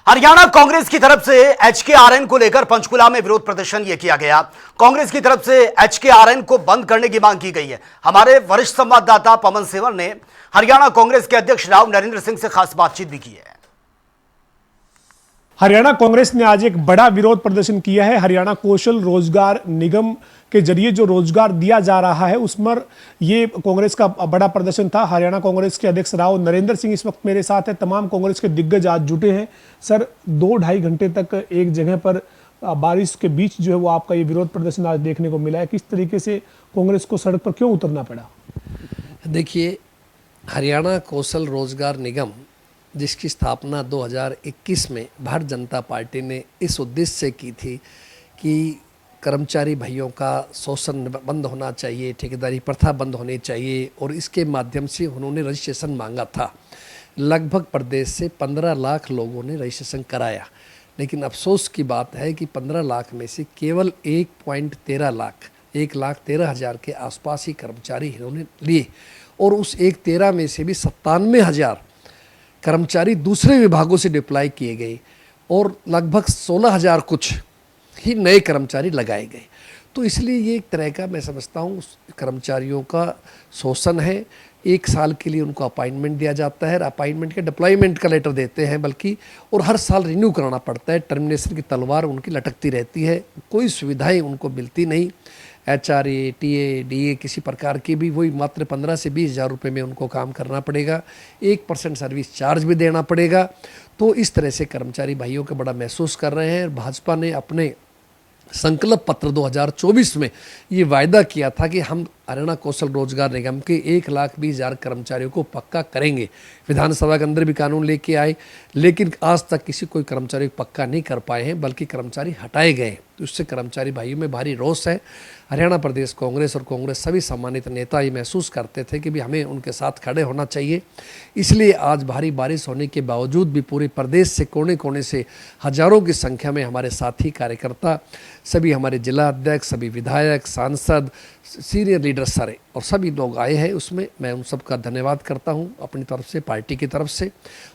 हरियाणा कांग्रेस की तरफ से एचकेआरएन को लेकर पंचकुला में विरोध प्रदर्शन यह किया गया। कांग्रेस की तरफ से एचकेआरएन को बंद करने की मांग की गई है। हमारे वरिष्ठ संवाददाता पवन सेवर ने हरियाणा कांग्रेस के अध्यक्ष राव नरेंद्र सिंह से खास बातचीत भी की है। हरियाणा कांग्रेस ने आज एक बड़ा विरोध प्रदर्शन किया है। हरियाणा कौशल रोजगार निगम के जरिए जो रोजगार दिया जा रहा है उस पर ये कांग्रेस का बड़ा प्रदर्शन था। हरियाणा कांग्रेस के अध्यक्ष राव नरेंद्र सिंह इस वक्त मेरे साथ है। तमाम कांग्रेस के दिग्गज आज जुटे हैं। सर, 2-2.5 घंटे तक एक जगह पर बारिश के बीच जो है वो आपका ये विरोध प्रदर्शन आज देखने को मिला है। किस तरीके से कांग्रेस को सड़क पर क्यों उतरना पड़ा? देखिए, हरियाणा कौशल रोजगार निगम जिसकी स्थापना 2021 में भारतीय जनता पार्टी ने इस उद्देश्य से की थी कि कर्मचारी भाइयों का शोषण बंद होना चाहिए, ठेकेदारी प्रथा बंद होनी चाहिए, और इसके माध्यम से उन्होंने रजिस्ट्रेशन मांगा था। लगभग प्रदेश से 15 लाख लोगों ने रजिस्ट्रेशन कराया, लेकिन अफसोस की बात है कि 15 लाख में से केवल 1.13 लाख 1,13,000 के आसपास ही कर्मचारी इन्होंने लिए, और उस 1.13 में से भी 97,000 कर्मचारी दूसरे विभागों से डिप्लॉय किए गए, और लगभग 16,000 कुछ ही नए कर्मचारी लगाए गए। तो इसलिए ये एक तरह का, मैं समझता हूँ, कर्मचारियों का शोषण है। 1 साल के लिए उनको अपॉइंटमेंट दिया जाता है, अपॉइंटमेंट के डिप्लॉयमेंट का लेटर देते हैं बल्कि, और हर साल रिन्यू कराना पड़ता है। टर्मिनेशन की तलवार उनकी लटकती रहती है, कोई सुविधाएं उनको मिलती नहीं। HRA, TA, DA किसी प्रकार की भी, वही मात्र 15 से 20 हज़ार रुपये में उनको काम करना पड़ेगा। 1% सर्विस चार्ज भी देना पड़ेगा। तो इस तरह से कर्मचारी भाइयों को बड़ा महसूस कर रहे हैं। भाजपा ने अपने संकल्प पत्र 2024 में ये वायदा किया था कि हम हरियाणा कौशल रोजगार निगम के 1,20,000 कर्मचारियों को पक्का करेंगे। विधानसभा के अंदर भी कानून लेके आए, लेकिन आज तक किसी कोई कर्मचारी को पक्का नहीं कर पाए हैं, बल्कि कर्मचारी हटाए गए। तो इससे कर्मचारी भाइयों में भारी रोष है। हरियाणा प्रदेश कांग्रेस और कांग्रेस सभी सम्मानित नेता ये महसूस करते थे कि भी हमें उनके साथ खड़े होना चाहिए। इसलिए आज भारी बारिश होने के बावजूद भी पूरे प्रदेश से कोने कोने से हजारों की संख्या में हमारे साथी कार्यकर्ता, सभी हमारे जिला अध्यक्ष, सभी विधायक, सांसद, सीनियर लीडर सारे और सभी लोग आए हैं। उसमें मैं उन सबका धन्यवाद करता हूं अपनी तरफ से, पार्टी की तरफ से,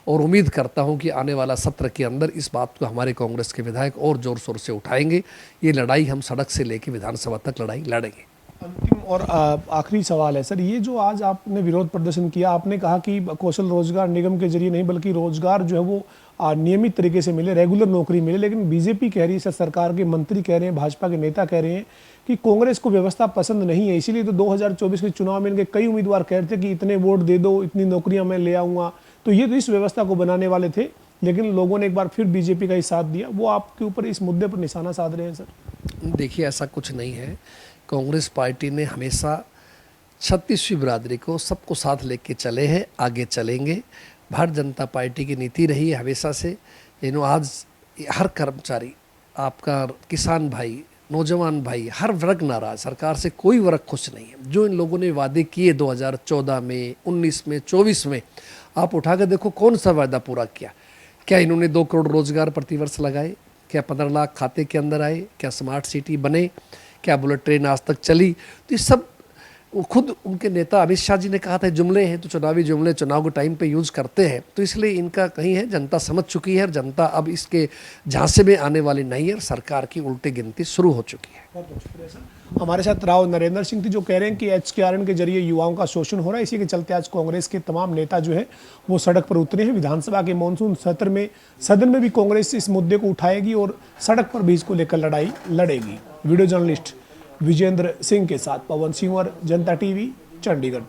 और उम्मीद करता हूं कि आने वाला सत्र के अंदर इस बात को हमारे कांग्रेस के विधायक और जोर शोर से उठाएंगे। ये लड़ाई हम सड़क से लेकर विधानसभा तक लड़ाई लड़ेंगे। अंतिम और आखिरी सवाल है सर, ये जो आज आपने विरोध प्रदर्शन किया, आपने कहा कि कौशल रोजगार निगम के जरिए नहीं बल्कि रोजगार जो है वो नियमित तरीके से मिले, रेगुलर नौकरी मिले, लेकिन बीजेपी कह रही है, सर सरकार के मंत्री कह रहे हैं, भाजपा के नेता कह रहे हैं कि कांग्रेस को व्यवस्था पसंद नहीं है। इसीलिए तो 2024 के चुनाव में इनके कई उम्मीदवार कह रहे थे कि इतने वोट दे दो, इतनी नौकरियां मैं ले आऊँगा। तो ये तो इस व्यवस्था को बनाने वाले थे, लेकिन लोगों ने एक बार फिर बीजेपी का ही साथ दिया। वो आपके ऊपर इस मुद्दे पर निशाना साध रहे हैं सर। देखिए, ऐसा कुछ नहीं है। कांग्रेस पार्टी ने हमेशा 36वीं बिरादरी को सबको साथ लेके चले हैं, आगे चलेंगे। भारतीय जनता पार्टी की नीति रही है हमेशा से। आज हर कर्मचारी, आपका किसान भाई, नौजवान भाई, हर वर्ग नाराज, सरकार से कोई वर्ग खुश नहीं है। जो इन लोगों ने वादे किए 2014 में, 19 में, 24 में, आप उठा कर देखो कौन सा वादा पूरा किया। क्या इन्होंने 2 करोड़ रोजगार प्रतिवर्ष लगाए? क्या 15 लाख खाते के अंदर आए? क्या स्मार्ट सिटी बने? क्या बुलेट ट्रेन आज तक चली? तो ये सब खुद उनके नेता अमित शाह जी ने कहा था, जुमले हैं तो चुनावी जुमले चुनाव के टाइम पे यूज़ करते हैं। तो इसलिए इनका कहीं है, जनता समझ चुकी है और जनता अब इसके झांसे में आने वाली नहीं है और सरकार की उल्टी गिनती शुरू हो चुकी है। बहुत बहुत शुक्रिया सर। हमारे साथ राव नरेंद्र सिंह थी, जो कह रहे हैं कि एचकेआरएन के जरिए युवाओं का शोषण हो रहा है। इसी के चलते आज कांग्रेस के तमाम नेता जो है वो सड़क पर उतरे हैं। विधानसभा के मानसून सत्र में सदन में भी कांग्रेस इस मुद्दे को उठाएगी और सड़क पर भी इसको लेकर लड़ाई लड़ेगी। वीडियो जर्नलिस्ट विजेंद्र सिंह के साथ पवन सिंह और जनता टीवी, चंडीगढ़।